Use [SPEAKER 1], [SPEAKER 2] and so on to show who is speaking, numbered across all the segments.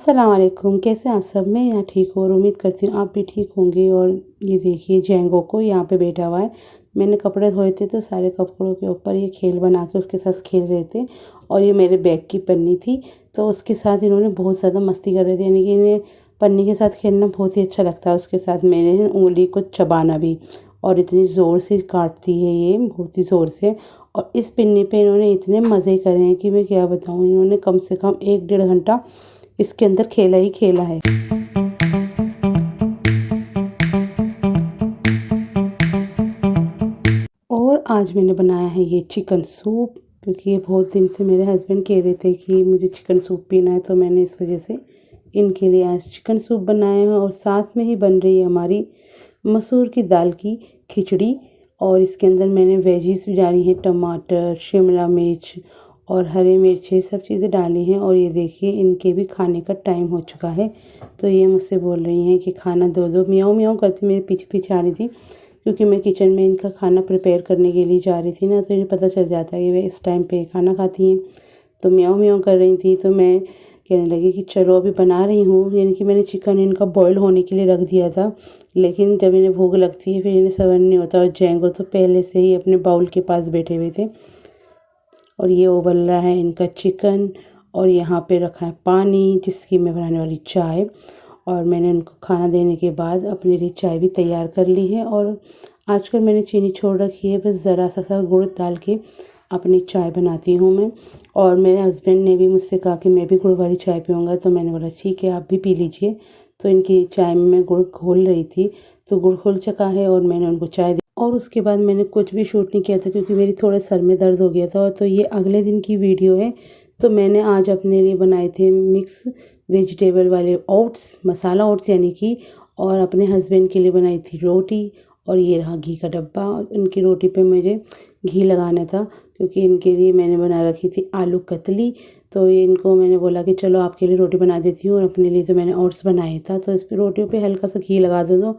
[SPEAKER 1] अस्सलाम वालेकुम। कैसे हैं आप सब? मैं यहाँ ठीक हूँ और उम्मीद करती हूँ आप भी ठीक होंगे। और ये देखिए जेंगो को यहाँ पे बैठा हुआ है। मैंने कपड़े धोए थे तो सारे कपड़ों के ऊपर ये खेल बना के उसके साथ खेल रहे थे। और ये मेरे बैग की पन्नी थी तो उसके साथ इन्होंने बहुत ज़्यादा मस्ती कर रहे थे। यानी कि इन्हें पन्नी के साथ खेलना बहुत ही अच्छा लगता है। उसके साथ मेरे उंगली को चबाना भी, और इतनी ज़ोर से काटती है ये, बहुत ही ज़ोर से। और इस पिन्नी पे इन्होंने इतने मज़े करे हैं कि मैं क्या बताऊँ। इन्होंने कम से कम 1 डेढ़ घंटा इसके अंदर खेला ही खेला है। और आज मैंने बनाया है ये चिकन सूप, क्योंकि ये बहुत दिन से मेरे हस्बैंड कह रहे थे कि मुझे चिकन सूप पीना है, तो मैंने इस वजह से इनके लिए आज चिकन सूप बनाया है। और साथ में ही बन रही है हमारी मसूर की दाल की खिचड़ी। और इसके अंदर मैंने वेजीज भी डाली हैं, टमाटर, शिमला मिर्च और हरी मिर्च, ये सब चीज़ें डाली हैं। और ये देखिए इनके भी खाने का टाइम हो चुका है, तो ये मुझसे बोल रही हैं कि खाना दो दो। म्याऊं म्याऊं करती मेरे पीछे पीछे आ रही थी, क्योंकि मैं किचन में इनका खाना प्रिपेयर करने के लिए जा रही थी ना, तो इन्हें पता चल जाता है कि वे इस टाइम पे खाना खाती हैं। तो म्याऊं म्याऊं कर रही थी, तो मैं कहने लगी कि चलो अभी बना रही हूँ। यानी कि मैंने चिकन इनका बॉईल होने के लिए रख दिया था, लेकिन जब इन्हें भूख लगती है फिर इन्हें समझ नहीं होता। और जेंगो तो पहले से ही अपने बाउल के पास बैठे हुए थे। और ये उबल रहा है इनका चिकन, और यहाँ पे रखा है पानी जिसकी मैं बनाने वाली चाय। और मैंने उनको खाना देने के बाद अपने लिए चाय भी तैयार कर ली है। और आजकल मैंने चीनी छोड़ रखी है, बस ज़रा सा गुड़ डाल के अपनी चाय बनाती हूँ मैं। और मेरे हस्बैंड ने भी मुझसे कहा कि मैं भी गुड़ वाली चाय पीऊँगा, तो मैंने बोला ठीक है आप भी पी लीजिए। तो इनकी चाय में मैं गुड़ घोल रही थी, तो गुड़ घुल चुका है और मैंने उनको चाय दी। और उसके बाद मैंने कुछ भी शूट नहीं किया था, क्योंकि मेरी थोड़ा सर में दर्द हो गया था। तो ये अगले दिन की वीडियो है। तो मैंने आज अपने लिए बनाए थे मिक्स वेजिटेबल वाले ओट्स, मसाला ओट्स यानी कि। और अपने हस्बैंड के लिए बनाई थी रोटी। और ये रहा घी का डब्बा। इनकी रोटी पे मुझे घी लगाना था, क्योंकि इनके लिए मैंने बना रखी थी आलू कतली। तो ये इनको मैंने बोला कि चलो आपके लिए रोटी बना देती हूँ, और अपने लिए तो मैंने ओट्स बनाए था। तो इस पर रोटियों पे हल्का सा घी लगा दो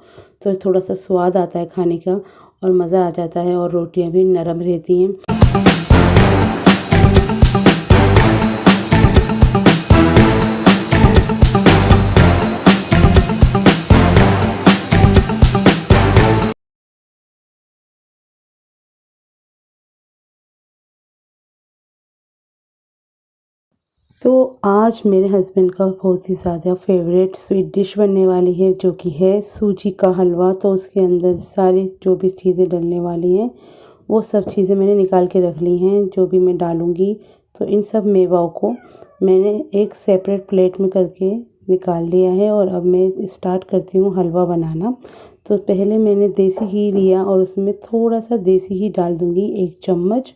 [SPEAKER 1] तो थोड़ा सा स्वाद आता है खाने का, और मज़ा आ जाता है, और रोटियां भी नरम रहती हैं। तो आज मेरे हस्बैंड का बहुत ही ज़्यादा फेवरेट स्वीट डिश बनने वाली है, जो कि है सूजी का हलवा। तो उसके अंदर सारी जो भी चीज़ें डलने वाली हैं वो सब चीज़ें मैंने निकाल के रख ली हैं, जो भी मैं डालूँगी। तो इन सब मेवाओं को मैंने एक सेपरेट प्लेट में करके निकाल लिया है। और अब मैं स्टार्ट करती हूँ हलवा बनाना। तो पहले मैंने देसी घी लिया, और उसमें थोड़ा सा देसी घी डाल दूँगी 1 चम्मच,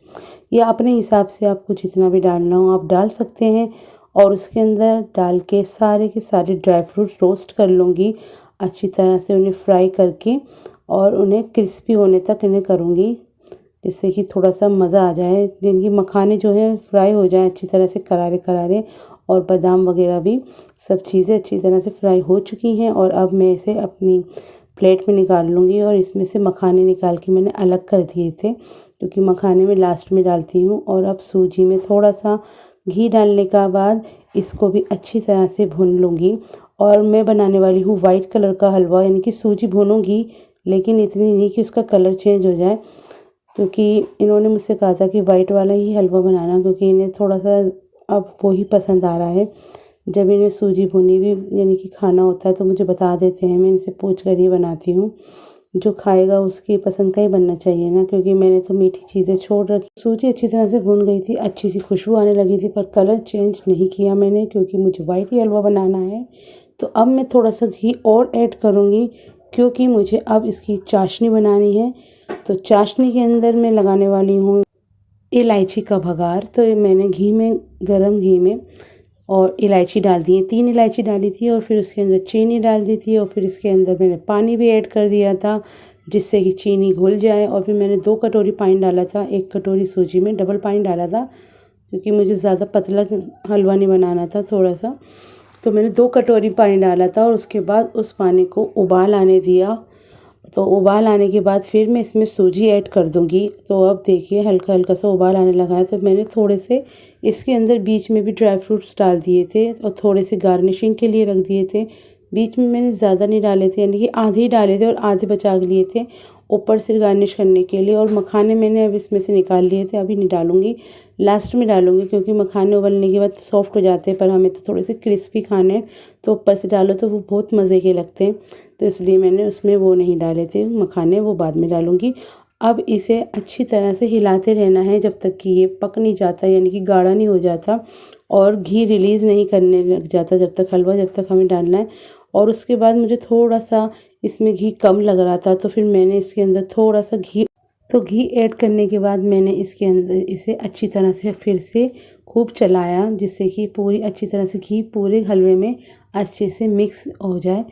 [SPEAKER 1] या अपने हिसाब से आपको जितना भी डालना हो आप डाल सकते हैं। और उसके अंदर डाल के सारे ड्राई फ्रूट रोस्ट कर लूँगी अच्छी तरह से, उन्हें फ्राई करके, और उन्हें क्रिस्पी होने तक इन्हें करूँगी, जिससे कि थोड़ा सा मज़ा आ जाए। जिनकी मखाने जो है फ्राई हो जाए अच्छी तरह से, करारे करारे। और बादाम वगैरह भी सब चीज़ें अच्छी तरह से फ्राई हो चुकी हैं। और अब मैं इसे अपनी प्लेट में निकाल लूँगी। और इसमें से मखाने निकाल के मैंने अलग कर दिए थे, क्योंकि मखाने में लास्ट में डालती हूँ। और अब सूजी में थोड़ा सा घी डालने का बाद इसको भी अच्छी तरह से भून लूँगी। और मैं बनाने वाली हूँ वाइट कलर का हलवा, यानी कि सूजी भूनूँगी, लेकिन इतनी नहीं कि उसका कलर चेंज हो जाए, क्योंकि इन्होंने मुझसे कहा था कि वाइट वाला ही हलवा बनाना, क्योंकि इन्हें थोड़ा सा अब वो ही पसंद आ रहा है। जब इन्हें सूजी भुनी हुई यानी कि खाना होता है तो मुझे बता देते हैं, मैं इनसे पूछ कर ही बनाती हूँ। जो खाएगा उसकी पसंद का ही बनना चाहिए ना, क्योंकि मैंने तो मीठी चीज़ें छोड़ रखी। सूजी अच्छी तरह से भून गई थी, अच्छी सी खुशबू आने लगी थी, पर कलर चेंज नहीं किया मैंने, क्योंकि मुझे वाइट ही हलवा बनाना है। तो अब मैं थोड़ा सा घी और ऐड करूँगी, क्योंकि मुझे अब इसकी चाशनी बनानी है। तो चाशनी के अंदर मैं लगाने वाली हूँ इलायची का भगार। तो ये मैंने घी में, गरम घी में, और इलायची डाल दी है, 3 इलायची डाली थी, और फिर उसके अंदर चीनी डाल दी थी। और फिर इसके अंदर मैंने पानी भी ऐड कर दिया था, जिससे कि चीनी घुल जाए। और फिर मैंने 2 कटोरी पानी डाला था, 1 कटोरी सूजी में डबल पानी डाला था, क्योंकि मुझे ज़्यादा पतला हलवा नहीं बनाना था, थोड़ा सा। तो मैंने 2 कटोरी पानी डाला था, और उसके बाद उस पानी को उबाल आने दिया। तो उबाल आने के बाद फिर मैं इसमें सूजी ऐड कर दूंगी। तो अब देखिए हल्का हल्का सा उबाल आने लगा है। तो मैंने थोड़े से इसके अंदर बीच में भी ड्राई फ्रूट्स डाल दिए थे और थोड़े से गार्निशिंग के लिए रख दिए थे। बीच में मैंने ज़्यादा नहीं डाले थे, यानी कि आधे ही डाले थे और आधे बचा लिए थे ऊपर से गार्निश करने के लिए। और मखाने मैंने अब इसमें से निकाल लिए थे, अभी नहीं डालूंगी, लास्ट में डालूंगी, क्योंकि मखाने उबलने के बाद सॉफ्ट हो जाते हैं, पर हमें तो थोड़े से क्रिस्पी खाने हैं, तो ऊपर से डालो तो वो बहुत मज़े के लगते हैं। तो इसलिए मैंने उसमें वो नहीं डाले थे मखाने, वो बाद में डालूंगी। अब इसे अच्छी तरह से हिलाते रहना है जब तक कि ये पक नहीं जाता, यानी कि गाढ़ा नहीं हो जाता और घी रिलीज़ नहीं करने लग जाता जब तक हलवा, जब तक हमें डालना है। और उसके बाद मुझे थोड़ा सा इसमें घी कम लग रहा था, तो फिर मैंने इसके अंदर थोड़ा सा घी ऐड करने के बाद मैंने इसके अंदर इसे अच्छी तरह से फिर से खूब चलाया, जिससे कि पूरी अच्छी तरह से घी पूरे हलवे में अच्छे से मिक्स हो जाए।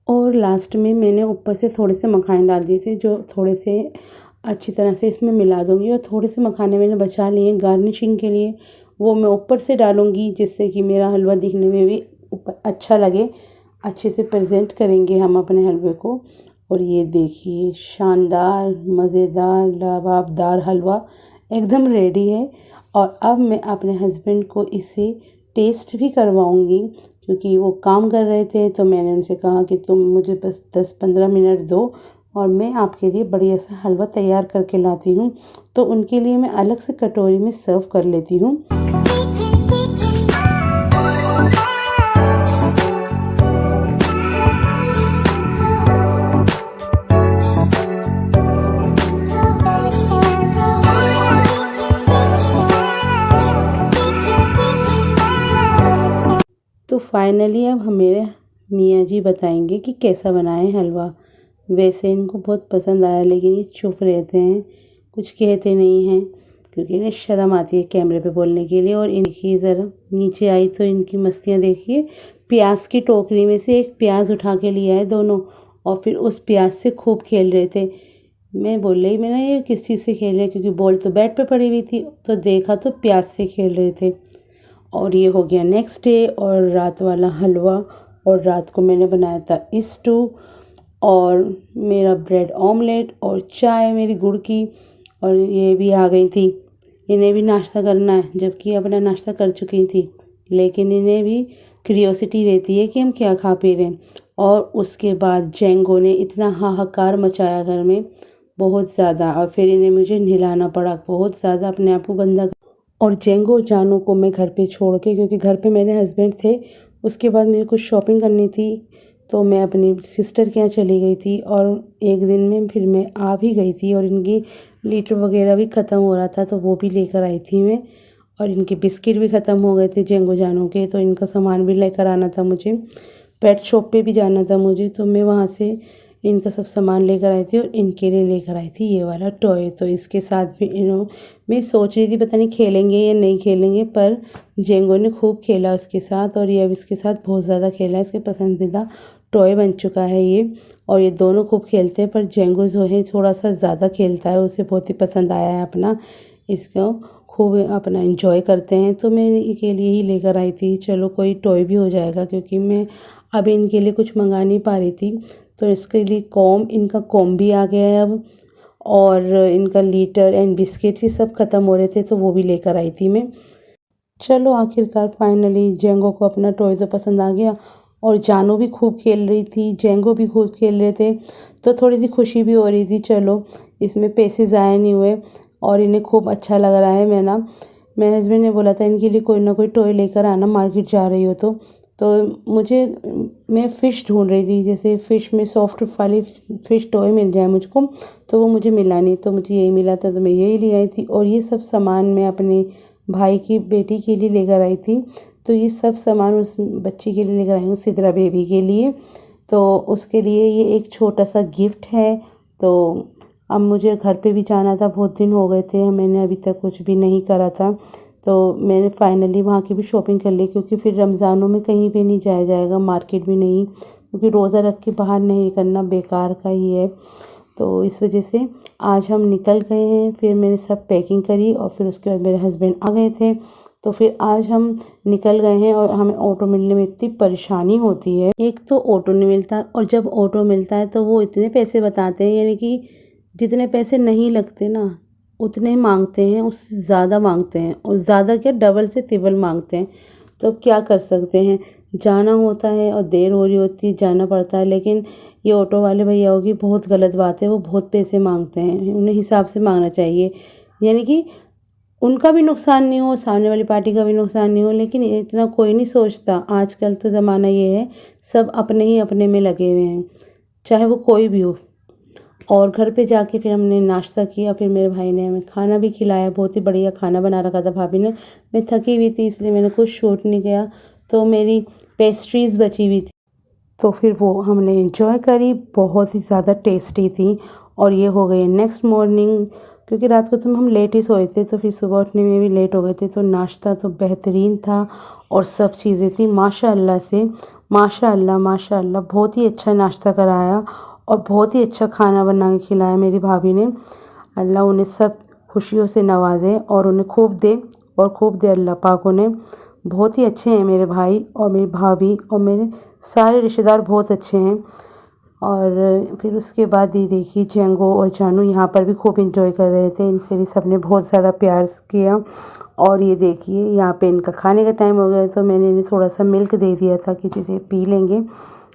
[SPEAKER 1] और लास्ट में मैंने ऊपर से थोड़े से मखाने डाल दिए थे, जो थोड़े से अच्छी तरह से इसमें मिला दूंगी। और थोड़े से मखाने मैंने बचा लिए गार्निशिंग के लिए, वो मैं ऊपर से डालूंगी, जिससे कि मेरा हलवा दिखने में भी ऊपर अच्छा लगे। अच्छे से प्रेजेंट करेंगे हम अपने हलवे को। और ये देखिए शानदार मज़ेदार लबाबदार हलवा एकदम रेडी है। और अब मैं अपने हस्बैंड को इसे टेस्ट भी करवाऊंगी, क्योंकि वो काम कर रहे थे, तो मैंने उनसे कहा कि तुम मुझे बस 10-15 मिनट दो और मैं आपके लिए बढ़िया सा हलवा तैयार करके लाती हूँ। तो उनके लिए मैं अलग से कटोरी में सर्व कर लेती हूँ। तो फाइनली अब मेरे मियाँ जी बताएंगे कि कैसा बना है हलवा। वैसे इनको बहुत पसंद आया, लेकिन ये चुप रहते हैं, कुछ कहते नहीं हैं, क्योंकि इन्हें शर्म आती है कैमरे पे बोलने के लिए। और इनकी ज़रा नीचे आई तो इनकी मस्तियाँ देखिए। प्याज की टोकरी में से एक प्याज उठा के लिया है दोनों, और फिर उस प्याज से खूब खेल रहे थे। मैं बोल रही, मैंने ये किस चीज़ से खेल रहे, क्योंकि बॉल तो बेड पे पड़ी हुई थी, तो देखा तो प्याज से खेल रहे थे। और ये हो गया नेक्स्ट डे और रात वाला हलवा। और रात को मैंने बनाया था स्टू और मेरा ब्रेड ऑमलेट और चाय मेरी गुड़ की। और ये भी आ गई थी, इन्हें भी नाश्ता करना है, जबकि अपना नाश्ता कर चुकी थी, लेकिन इन्हें भी क्यूरियोसिटी रहती है कि हम क्या खा पी रहे हैं। और उसके बाद जेंगो ने इतना हाहाकार मचाया घर में, बहुत ज़्यादा, और फिर इन्हें मुझे नहलाना पड़ा बहुत ज़्यादा, अपने आप को गंदा। और जेंगो जानू को मैं घर पे छोड़ के, क्योंकि घर पे मेरे हस्बैंड थे, उसके बाद मुझे कुछ शॉपिंग करनी थी, तो मैं अपनी सिस्टर के यहाँ चली गई थी। और एक दिन में फिर मैं आ भी गई थी, और इनकी लीटर वगैरह भी ख़त्म हो रहा था, तो वो भी लेकर आई थी मैं। और इनके बिस्किट भी ख़त्म हो गए थे जेंगो जानू के, तो इनका सामान भी लेकर आना था मुझे। पेट शॉप पे भी जाना था मुझे, तो मैं वहाँ से इनका सब सामान लेकर आई थी। और इनके लिए लेकर आई थी ये वाला टॉय। तो इसके साथ भी मैं सोच रही थी पता नहीं खेलेंगे या नहीं खेलेंगे, पर जेंगो ने खूब खेला उसके साथ, और ये अब इसके साथ बहुत ज़्यादा खेला है, इसके पसंदीदा टॉय बन चुका है ये। और ये दोनों खूब खेलते हैं, पर जेंगो जो है थोड़ा सा ज़्यादा खेलता है, उसे बहुत ही पसंद आया है अपना, इसको खूब अपना एंजॉय करते हैं। तो मैं इनके लिए ही लेकर आई थी, चलो कोई टॉय भी हो जाएगा, क्योंकि मैं अभी इनके लिए कुछ मंगा नहीं पा रही थी। तो इसके लिए इनका कॉम भी आ गया है अब, और इनका लीटर एंड बिस्किट्स ये सब ख़त्म हो रहे थे, तो वो भी लेकर आई थी मैं। चलो आखिरकार फाइनली जेंगो को अपना टॉय तो पसंद आ गया, और जानू भी खूब खेल रही थी, जेंगो भी खूब खेल रहे थे, तो थोड़ी सी खुशी भी हो रही थी, चलो इसमें पैसे ज़ाया नहीं हुए और इन्हें खूब अच्छा लग रहा है। मेरे हस्बैंड ने बोला था इनके लिए कोई ना कोई टॉय लेकर आना, मार्केट जा रही हो तो मैं फ़िश ढूंढ रही थी, जैसे फ़िश में सॉफ्ट वाली फ़िश टॉय मिल जाए मुझको, तो वो मुझे मिला नहीं, तो मुझे यही मिला था, तो मैं यही ले आई थी। और ये सब सामान मैं अपने भाई की बेटी के लिए लेकर आई थी, तो ये सब सामान उस बच्ची के लिए लेकर आई हूँ, सिद्रा बेबी के लिए। तो उसके लिए ये एक छोटा सा गिफ्ट है। तो अब मुझे घर पे भी जाना था, बहुत दिन हो गए थे, मैंने अभी तक कुछ भी नहीं करा था, तो मैंने फाइनली वहाँ की भी शॉपिंग कर ली, क्योंकि फिर रमज़ानों में कहीं पे नहीं जाया जाएगा, मार्केट भी नहीं, क्योंकि रोज़ा रख के बाहर नहीं करना बेकार का ही है। तो इस वजह से आज हम निकल गए हैं। फिर मैंने सब पैकिंग करी और फिर उसके बाद मेरे हस्बैंड आ गए थे, तो फिर आज हम निकल गए हैं। और हमें ऑटो मिलने में इतनी परेशानी होती है, एक तो ऑटो नहीं मिलता, और जब ऑटो मिलता है तो वो इतने पैसे बताते हैं, यानी कि जितने पैसे नहीं लगते ना उतने मांगते हैं, उससे ज़्यादा मांगते हैं, और ज़्यादा क्या डबल से तिबल मांगते हैं। तो क्या कर सकते हैं, जाना होता है और देर हो रही होती है, जाना पड़ता है। लेकिन ये ऑटो वाले भैयाओं की बहुत गलत बात है, वो बहुत पैसे मांगते हैं, उन्हें हिसाब से मांगना चाहिए, यानी कि उनका भी नुकसान नहीं हो, सामने वाली पार्टी का भी नुकसान नहीं हो। लेकिन इतना कोई नहीं सोचता। आजकल तो ज़माना ये है, सब अपने ही अपने में लगे हुए हैं, चाहे वो कोई भी हो। और घर पे जाके फिर हमने नाश्ता किया, फिर मेरे भाई ने हमें खाना भी खिलाया, बहुत ही बढ़िया खाना बना रखा था भाभी ने। मैं थकी हुई थी इसलिए मैंने कुछ शूट नहीं किया, तो मेरी पेस्ट्रीज़ बची हुई थी, तो फिर वो हमने एंजॉय करी, बहुत ही ज़्यादा टेस्टी थी। और ये हो गई नेक्स्ट मॉर्निंग, क्योंकि रात को तो हम लेट ही सोए थे, तो फिर सुबह उठने में भी लेट हो गए थे। तो नाश्ता तो बेहतरीन था और सब चीज़ें थी माशाअल्लाह से, माशाअल्लाह माशाअल्लाह, बहुत ही अच्छा नाश्ता कराया और बहुत ही अच्छा खाना बना के खिलाया मेरी भाभी ने। अल्लाह उन्हें सब खुशियों से नवाजे और उन्हें खूब दे और खूब दे अल्लाह पाक उन्हें। बहुत ही अच्छे हैं मेरे भाई और मेरी भाभी और मेरे सारे रिश्तेदार बहुत अच्छे हैं। और फिर उसके बाद ये देखिए जेंगो और जानू यहाँ पर भी खूब इंजॉय कर रहे थे, इनसे भी सबने बहुत ज़्यादा प्यार किया। और ये देखिए यहाँ पे इनका खाने का टाइम हो गया, तो मैंने इन्हें थोड़ा सा मिल्क दे दिया था कि जिसे पी लेंगे,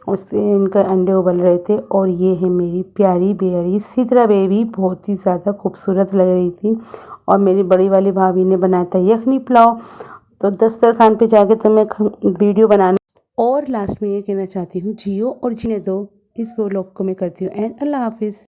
[SPEAKER 1] उससे इनका अंडे उबल रहे थे। और ये है मेरी प्यारी बेरी सिद्रा बेबी, बहुत ही ज़्यादा खूबसूरत लग रही थी। और मेरी बड़ी वाली भाभी ने बनाया था यखनी पुलाव। तो दस्तरखान पे जाके तो मैं वीडियो बनाने, और लास्ट में ये कहना चाहती हूँ, जियो और जीने दो। इस व्लॉग को मैं करती हूँ एंड अल्लाह हाफिज़।